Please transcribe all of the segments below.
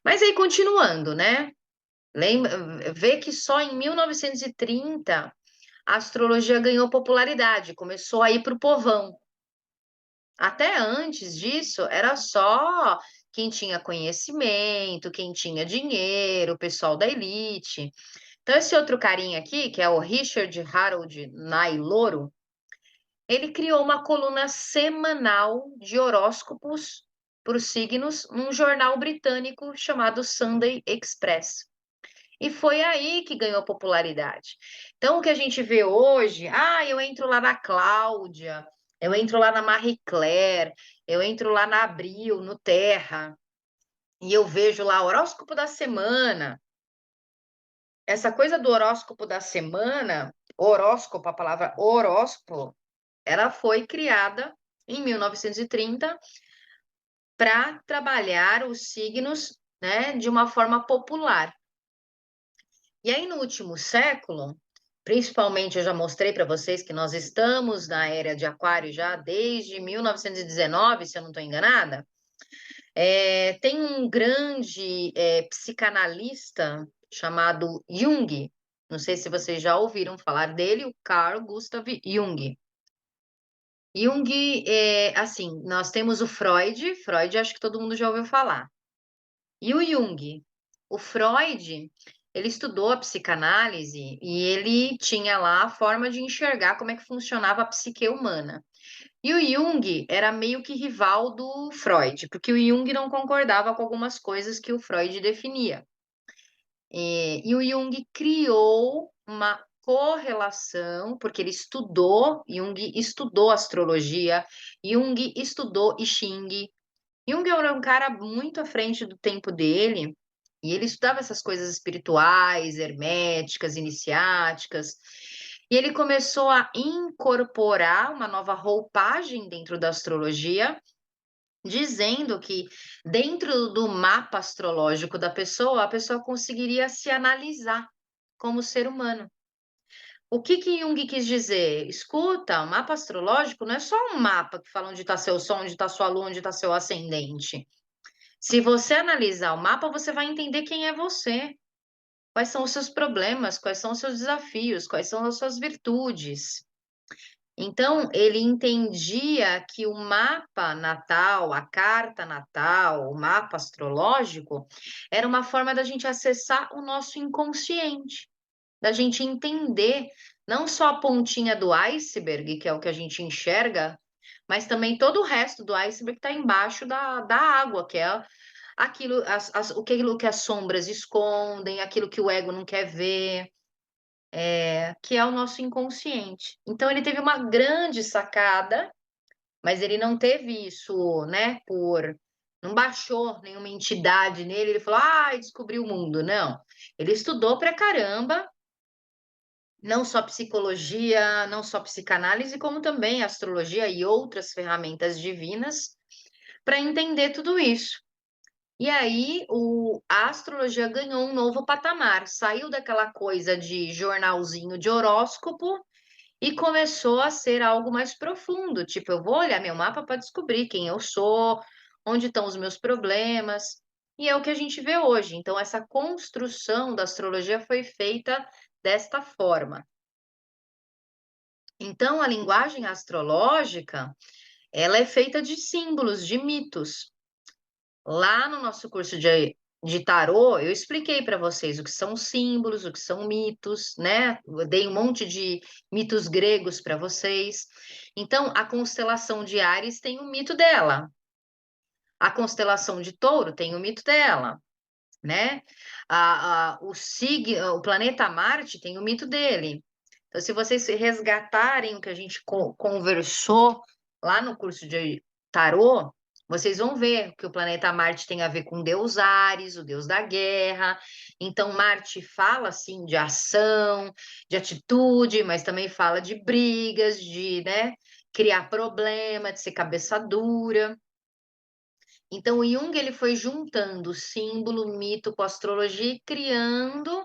Mas aí, continuando, né? Vê que só em 1930 a astrologia ganhou popularidade, começou a ir para o povão. Até antes disso, era só quem tinha conhecimento, quem tinha dinheiro, o pessoal da elite. Então, esse outro carinha aqui, que é o Richard Harold Nailoro, ele criou uma coluna semanal de horóscopos para os signos num jornal britânico chamado Sunday Express. E foi aí que ganhou popularidade. Então, o que a gente vê hoje, eu entro lá na Cláudia, eu entro lá na Marie Claire, eu entro lá na Abril, no Terra, e eu vejo lá horóscopo da semana. Essa coisa do horóscopo da semana, horóscopo, a palavra horóscopo, ela foi criada em 1930 para trabalhar os signos, né, de uma forma popular. E aí, no último século, principalmente, eu já mostrei para vocês que nós estamos na era de Aquário já desde 1919, se eu não estou enganada. Tem um grande psicanalista chamado Jung. Não sei se vocês já ouviram falar dele, o Carl Gustav Jung. Jung, assim, nós temos o Freud acho que todo mundo já ouviu falar. E o Jung? O Freud, ele estudou a psicanálise e ele tinha lá a forma de enxergar como é que funcionava a psique humana. E o Jung era meio que rival do Freud, porque o Jung não concordava com algumas coisas que o Freud definia. E o Jung criou uma correlação, porque ele estudou, Jung estudou astrologia, Jung estudou I Ching. Jung era um cara muito à frente do tempo dele, e ele estudava essas coisas espirituais, herméticas, iniciáticas, e ele começou a incorporar uma nova roupagem dentro da astrologia, dizendo que dentro do mapa astrológico da pessoa, a pessoa conseguiria se analisar como ser humano. O que que Jung quis dizer? Escuta, o mapa astrológico não é só um mapa que fala onde está seu sol, onde está sua lua, onde está seu ascendente. Se você analisar o mapa, você vai entender quem é você, quais são os seus problemas, quais são os seus desafios, quais são as suas virtudes. Então, ele entendia que o mapa natal, a carta natal, o mapa astrológico, era uma forma da gente acessar o nosso inconsciente, da gente entender não só a pontinha do iceberg, que é o que a gente enxerga, mas também todo o resto do iceberg está embaixo da água, que é aquilo, aquilo que as sombras escondem, aquilo que o ego não quer ver, que é o nosso inconsciente. Então ele teve uma grande sacada, mas ele não teve isso, né, não baixou nenhuma entidade nele, ele falou, descobriu o mundo. Não, ele estudou pra caramba, não só psicologia, não só psicanálise, como também astrologia e outras ferramentas divinas para entender tudo isso. E aí a astrologia ganhou um novo patamar, saiu daquela coisa de jornalzinho de horóscopo e começou a ser algo mais profundo. Tipo, eu vou olhar meu mapa para descobrir quem eu sou, onde estão os meus problemas. E é o que a gente vê hoje. Então, essa construção da astrologia foi feita desta forma. Então, a linguagem astrológica, ela é feita de símbolos, de mitos. Lá no nosso curso de tarô, eu expliquei para vocês o que são símbolos, o que são mitos, né? Eu dei um monte de mitos gregos para vocês. Então, a constelação de Áries tem o mito dela. A constelação de Touro tem o mito dela, né? O planeta Marte tem o mito dele. Então, se vocês resgatarem o que a gente conversou lá no curso de tarô, vocês vão ver que o planeta Marte tem a ver com Deus Ares, o deus da guerra. Então, Marte fala, assim, de ação, de atitude, mas também fala de brigas, de, né, criar problema, de ser cabeça dura. Então, o Jung, ele foi juntando símbolo, mito com astrologia e criando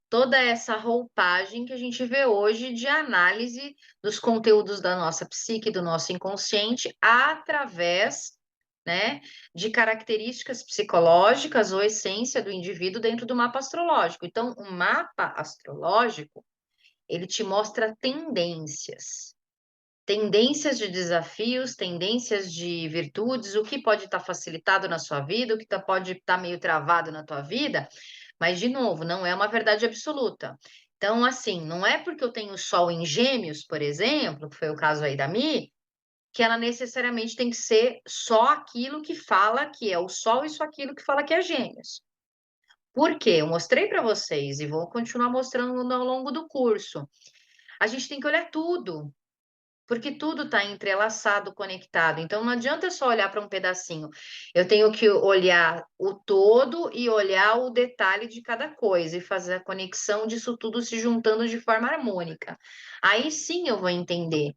toda essa roupagem que a gente vê hoje de análise dos conteúdos da nossa psique, do nosso inconsciente, através né, de características psicológicas ou essência do indivíduo dentro do mapa astrológico. Então, o mapa astrológico, ele te mostra tendências. Tendências de desafios, tendências de virtudes, o que pode estar facilitado na sua vida, o que pode estar meio travado na tua vida, mas, de novo, não é uma verdade absoluta. Então, assim, não é porque eu tenho Sol em Gêmeos, por exemplo, que foi o caso aí da Mi, que ela necessariamente tem que ser só aquilo que fala que é o Sol e só aquilo que fala que é Gêmeos. Por quê? Eu mostrei para vocês e vou continuar mostrando ao longo do curso. A gente tem que olhar tudo, porque tudo está entrelaçado, conectado. Então, não adianta só olhar para um pedacinho. Eu tenho que olhar o todo e olhar o detalhe de cada coisa e fazer a conexão disso tudo se juntando de forma harmônica. Aí sim eu vou entender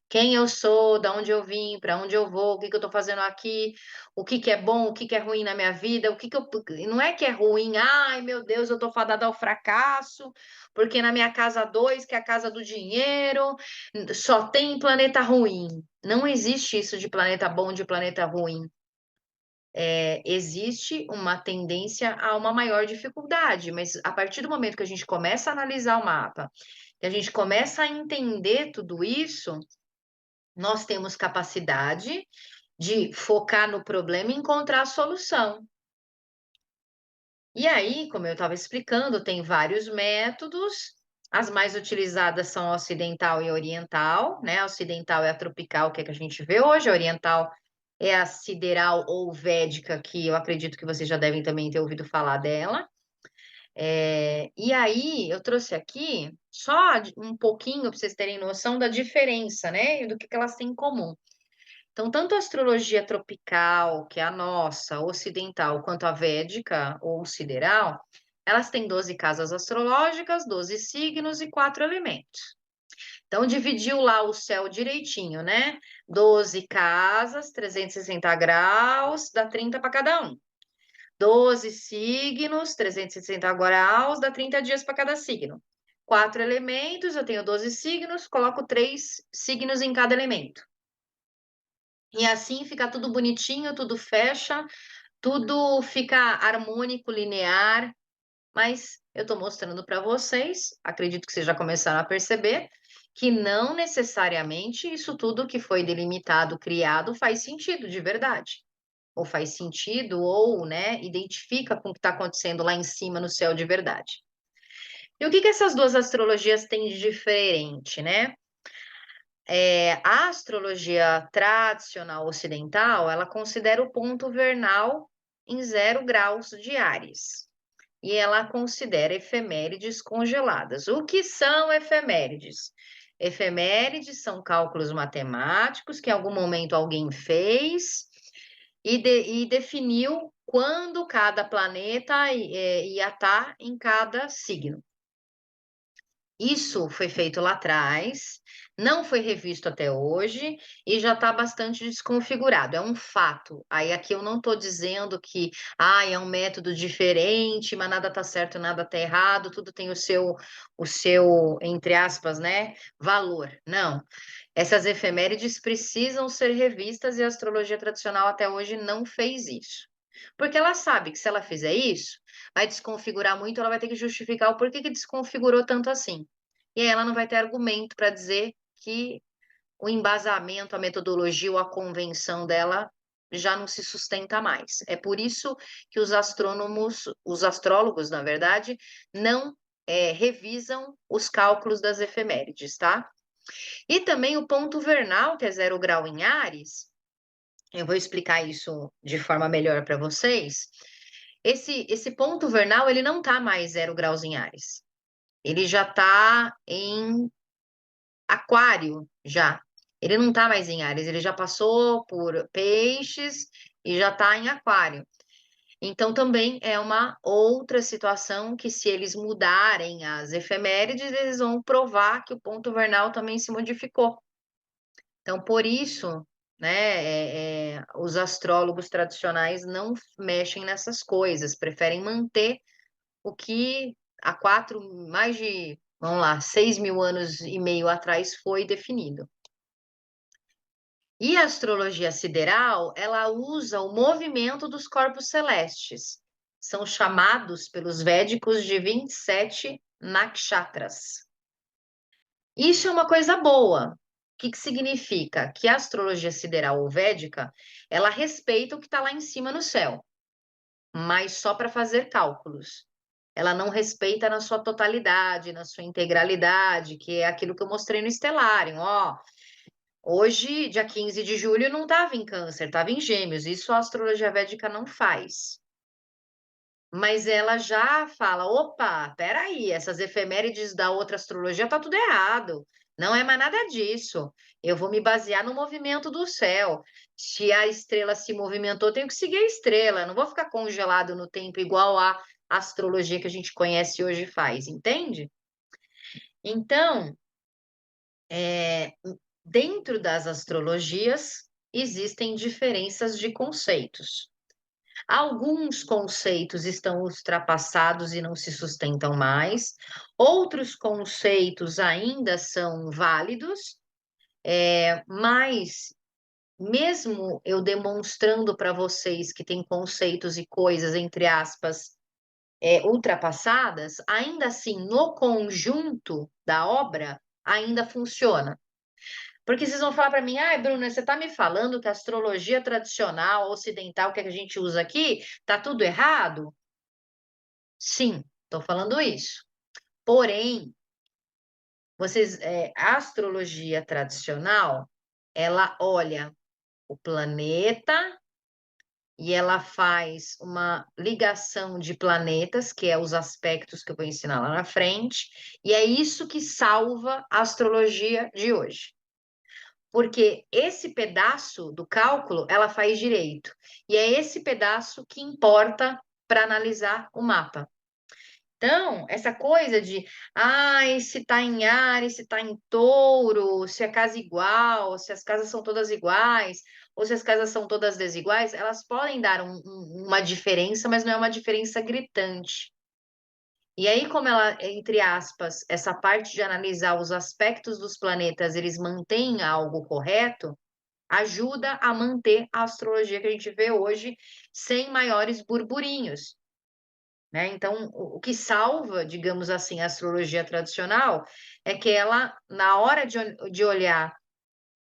quem eu sou, da onde eu vim, para onde eu vou, o que que eu estou fazendo aqui, o que que é bom, o que que é ruim na minha vida, o que que eu. Não é que é ruim, ai meu Deus, eu estou fadada ao fracasso, porque na minha casa 2, que é a casa do dinheiro, só tem planeta ruim. Não existe isso de planeta bom, de planeta ruim. Existe uma tendência a uma maior dificuldade, mas a partir do momento que a gente começa a analisar o mapa, que a gente começa a entender tudo isso, nós temos capacidade de focar no problema e encontrar a solução. E aí, como eu estava explicando, tem vários métodos. As mais utilizadas são a ocidental e a oriental, né? A ocidental é a tropical, que é que a gente vê hoje, a oriental é a sideral ou védica, que eu acredito que vocês já devem também ter ouvido falar dela. E aí, eu trouxe aqui só um pouquinho para vocês terem noção da diferença, né? E do que elas têm em comum. Então, tanto a astrologia tropical, que é a nossa, ocidental, quanto a védica ou sideral, elas têm 12 casas astrológicas, 12 signos e 4 elementos. Então, dividiu lá o céu direitinho, né? 12 casas, 360 graus, dá 30 para cada um. 12 signos, 360 graus, dá 30 dias para cada signo. 4 elementos, eu tenho 12 signos, coloco 3 signos em cada elemento. E assim fica tudo bonitinho, tudo fecha, tudo fica harmônico, linear, mas eu estou mostrando para vocês, acredito que vocês já começaram a perceber, que não necessariamente isso tudo que foi delimitado, criado, faz sentido de verdade. Ou faz sentido, ou, né, identifica com o que está acontecendo lá em cima no céu de verdade. E o que que essas duas astrologias têm de diferente, né? A astrologia tradicional ocidental, ela considera o ponto vernal em 0 graus de Áries. E ela considera efemérides congeladas. O que são efemérides? Efemérides são cálculos matemáticos que em algum momento alguém fez e definiu quando cada planeta ia estar em cada signo. Isso foi feito lá atrás, não foi revisto até hoje e já está bastante desconfigurado. É um fato. Aí aqui eu não estou dizendo que é um método diferente, mas nada está certo, nada está errado, tudo tem o seu, entre aspas, né, valor. Não. Essas efemérides precisam ser revistas e a astrologia tradicional até hoje não fez isso. Porque ela sabe que se ela fizer isso, vai desconfigurar muito, ela vai ter que justificar o porquê que desconfigurou tanto assim. E aí ela não vai ter argumento para dizer que o embasamento, a metodologia ou a convenção dela já não se sustenta mais. É por isso que os astrônomos, os astrólogos, na verdade, não revisam os cálculos das efemérides, tá? E também o ponto vernal, que é 0 grau em Áries, eu vou explicar isso de forma melhor para vocês. Esse ponto vernal, ele não está mais 0 graus em Áries. Ele já está em Aquário, já. Ele não está mais em Áries, ele já passou por Peixes e já está em Aquário. Então, também é uma outra situação que, se eles mudarem as efemérides, eles vão provar que o ponto vernal também se modificou. Então, por isso, né, os astrólogos tradicionais não mexem nessas coisas, preferem manter o que há mais de, vamos lá, 6.000 anos e meio atrás foi definido. E a astrologia sideral, ela usa o movimento dos corpos celestes. São chamados pelos védicos de 27 nakshatras. Isso é uma coisa boa. O que que significa? Que a astrologia sideral ou védica, ela respeita o que está lá em cima no céu, mas só para fazer cálculos. Ela não respeita na sua totalidade, na sua integralidade, que é aquilo que eu mostrei no Stellarium. Ó, hoje, dia 15 de julho, não estava em Câncer, estava em Gêmeos. Isso a astrologia védica não faz. Mas ela já fala: "Opa, espera aí, essas efemérides da outra astrologia tá tudo errado, não é mais nada disso. Eu vou me basear no movimento do céu. Se a estrela se movimentou, tenho que seguir a estrela, não vou ficar congelado no tempo igual a astrologia que a gente conhece hoje faz", entende? Então, dentro das astrologias, existem diferenças de conceitos. Alguns conceitos estão ultrapassados e não se sustentam mais, outros conceitos ainda são válidos, mas mesmo eu demonstrando para vocês que tem conceitos e coisas, entre aspas, ultrapassadas, ainda assim, no conjunto da obra, ainda funciona. Porque vocês vão falar para mim: "Ai, Bruna, você está me falando que a astrologia tradicional ocidental que a gente usa aqui, tá tudo errado?" Sim, estou falando isso. Porém, a astrologia tradicional, ela olha o planeta e ela faz uma ligação de planetas, que é os aspectos que eu vou ensinar lá na frente, e é isso que salva a astrologia de hoje. Porque esse pedaço do cálculo ela faz direito, e é esse pedaço que importa para analisar o mapa. Então, essa coisa de, ai, se está em Áries, se está em Touro, se é casa igual, se as casas são todas iguais, ou se as casas são todas desiguais, elas podem dar uma diferença, mas não é uma diferença gritante. E aí, como ela, entre aspas, essa parte de analisar os aspectos dos planetas, eles mantêm algo correto, ajuda a manter a astrologia que a gente vê hoje sem maiores burburinhos. Né, então o que salva, digamos assim, a astrologia tradicional, é que ela, na hora de olhar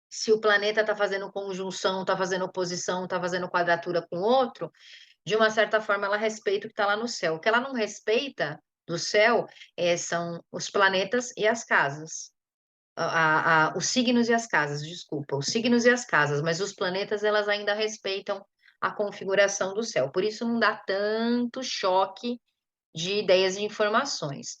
se o planeta está fazendo conjunção, está fazendo oposição, está fazendo quadratura com outro, de uma certa forma ela respeita o que está lá no céu. O que ela não respeita do céu, são os planetas e as casas. Os signos e as casas, desculpa, os signos e as casas, mas os planetas elas ainda respeitam a configuração do céu, por isso não dá tanto choque de ideias e informações.